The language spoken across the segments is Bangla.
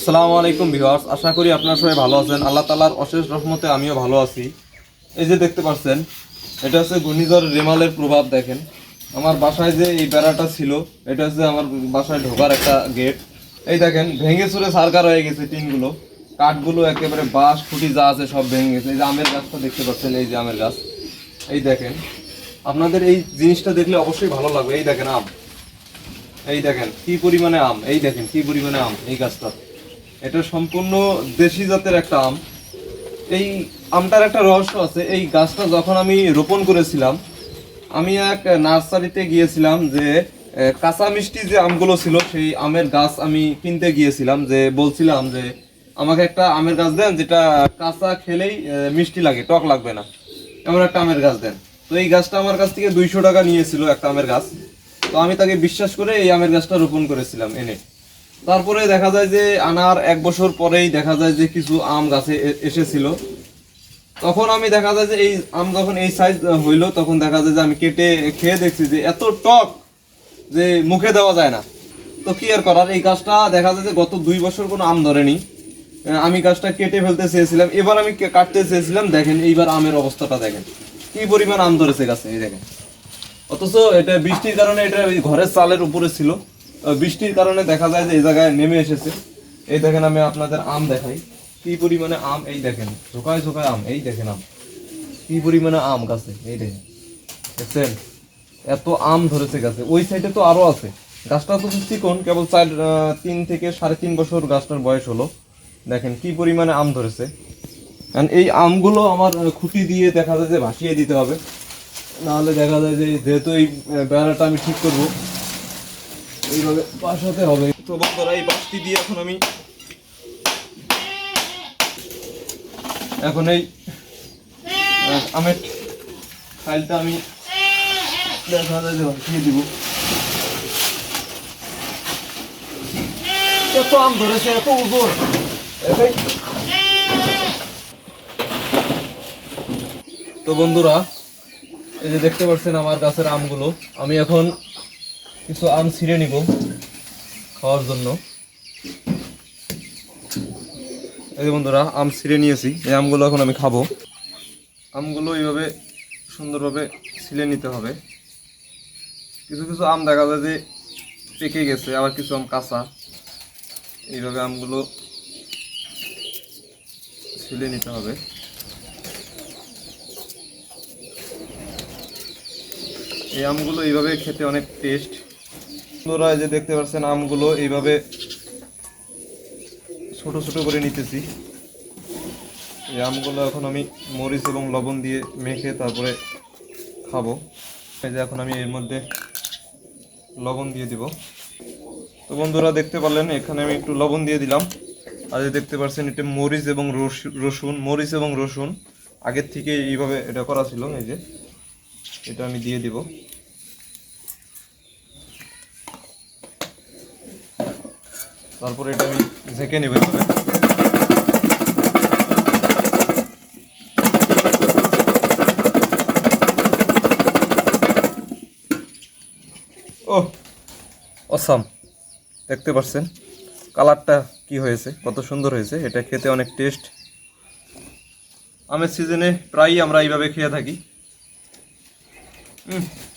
আসসালামু আলাইকুম ভিউয়ার্স, আশা করি আপনারা সবাই ভালো আছেন। আল্লাহ তাআলার অশেষ রহমতে আমিও ভালো আছি। এই যে দেখতে পাচ্ছেন, এটা হচ্ছে ঘূর্ণিঝড় রেমালের প্রভাব। দেখেন আমার বাসায় যে এই বেড়াটা ছিল, এটা হচ্ছে আমার বাসায় ঢোকার একটা গেট। এই দেখেন ভেঙে চুরে সারকার হয়ে গেছে, টিনগুলো কাঠগুলো একেবারে বাঁশ খুঁটি যা আছে সব ভেঙে গেছে। এই যে আমের গাছটা দেখতে পাচ্ছেন, এই যে আমের গাছ, এই দেখেন। আপনাদের এই জিনিসটা দেখলে অবশ্যই ভালো লাগবে। এই দেখেন আম, এই দেখেন কি পরিমাণে আম, এই দেখেন কি পরিমাণে আম এই গাছটা। এটা সম্পূর্ণ দেশি জাতের একটা আম। এই আমটার একটা রহস্য আছে। এই গাছটা যখন আমি রোপণ করেছিলাম, আমি এক নার্সারিতে গিয়েছিলাম, যে কাঁচা মিষ্টি যে আমগুলো ছিল সেই আমের গাছ আমি কিনতে গিয়েছিলাম, যে বলছিলাম যে আমাকে একটা আমের গাছ দেন যেটা কাঁচা খেলেই মিষ্টি লাগে, টক লাগবে না, এমন একটা আমের গাছ দেন। তো এই গাছটা আমার কাছ থেকে 200 টাকা নিয়েছিল একটা আমের গাছ। তো আমি তাকে বিশ্বাস করে এই আমের গাছটা রোপণ করেছিলাম এনে। তারপরে দেখা যায় যে আনার 1 বছর পরেই দেখা যায় যে কিছু আম গাছে এসেছিল। তখন আমি দেখা যায় যে এই আম যখন এই সাইজ হইলো, তখন দেখা যায় যে আমি কেটে খেয়ে দেখছি যে এত টক যে মুখে দেওয়া যায় না। তো কি আর করার, এই গাছটা দেখা যায় যে গত 2 বছর কোনো আম ধরেনি। আমি গাছটা কেটে ফেলতে চেয়েছিলাম, এবার আমি কাটতে চেয়েছিলাম, দেখেন এইবার আমের অবস্থাটা দেখেন কি পরিমাণ আম ধরেছে গাছে, এই দেখেন। অথচ এটা বৃষ্টির কারণে, এটা ঘরের চালের উপরে ছিল, বৃষ্টির কারণে দেখা যায় যে এই জায়গায় নেমে এসেছে। এই দেখেন আমি আপনাদের আম দেখাই, কি পরিমাণে আম, এই দেখেন ঝোকায় ঝোকায় আম, এই দেখেন আম কি পরিমাণে আম গাছে, এই দেখেন দেখছেন এত আম ধরেছে গাছে। ওই সাইডে তো আরো আছে। গাছটা তো চিকন, কেবল 3 থেকে 3.5 বছর গাছটার বয়স হলো। দেখেন কি পরিমাণে আম ধরেছে। এই আমগুলো আমার খুঁটি দিয়ে দেখা যায় যে ভাসিয়ে দিতে হবে, নাহলে দেখা যায় যে যেহেতু এই বেড়াটা আমি ঠিক করবো, এইভাবে বাসাতে হবে। তো বন্ধুরা, এই বাঁশটি দিয়ে এখন এই আমের ফাইলটা আমি দেখা যায় যে ভাসিয়ে দিব। এত আম ধরেছে, এত ওজন। তো বন্ধুরা, এই যে দেখতে পাচ্ছেন আমার গাছের আমগুলো, আমি এখন কিছু আম ছিঁড়ে নিব খাওয়ার জন্য। এই যে বন্ধুরা, আম ছিঁড়ে নিয়েছি, এই আমগুলো এখন আমি খাবো। আমগুলো এইভাবে সুন্দরভাবে ছিলে নিতে হবে। কিছু কিছু আম দেখা যায় যে পেকে গেছে, আবার কিছু আম কাঁচা। এইভাবে আমগুলো ছিলে নিতে হবে। এই আমগুলো এইভাবে খেতে অনেক টেস্ট। বন্ধুরা, এই যে দেখতে পাচ্ছেন আমগুলো এইভাবে ছোট ছোট করে নিতেছি। এই আমগুলো এখন আমি মরিচ এবং লবণ দিয়ে মেখে তারপরে খাবো। এই যে এখন আমি এর মধ্যে লবণ দিয়ে দিব। তো বন্ধুরা, দেখতে পারলেন এখানে আমি একটু লবণ দিয়ে দিলাম। আর যে দেখতে পাচ্ছেন এটা মরিচ এবং রসুন, মরিচ এবং রসুন আগের থেকে এইভাবে এটা করা ছিল। এই যে এটা আমি দিয়ে দিব। তারপরে এটা আমি ঝেঁকে নেব এইভাবে। ও অসাম, দেখতে পাচ্ছেন কালারটা কি হয়েছে, কত সুন্দর হয়েছে। এটা খেতে অনেক টেস্ট। আমের সিজনে প্রায়ই আমরা এইভাবে খেয়ে থাকি।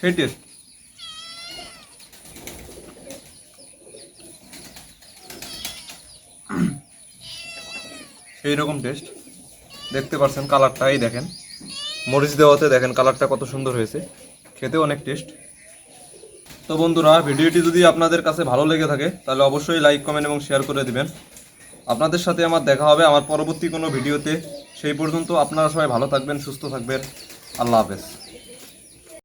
সেই টেস্ট। সেই রকম টেস্ট। দেখতে পাচ্ছেন কালারটা, এই দেখেন মরিচ দেওয়াতে দেখেন কালারটা কত সুন্দর হয়েছে, খেতেও অনেক টেস্ট। তো বন্ধুরা, ভিডিওটি যদি আপনাদের কাছে ভালো লেগে থাকে তাহলে অবশ্যই লাইক, কমেন্ট এবং শেয়ার করে দিবেন। আপনাদের সাথে আমার দেখা হবে আমার পরবর্তী কোনো ভিডিওতে। সেই পর্যন্ত আপনারা সবাই ভালো থাকবেন, সুস্থ থাকবেন। আল্লাহ হাফেজ।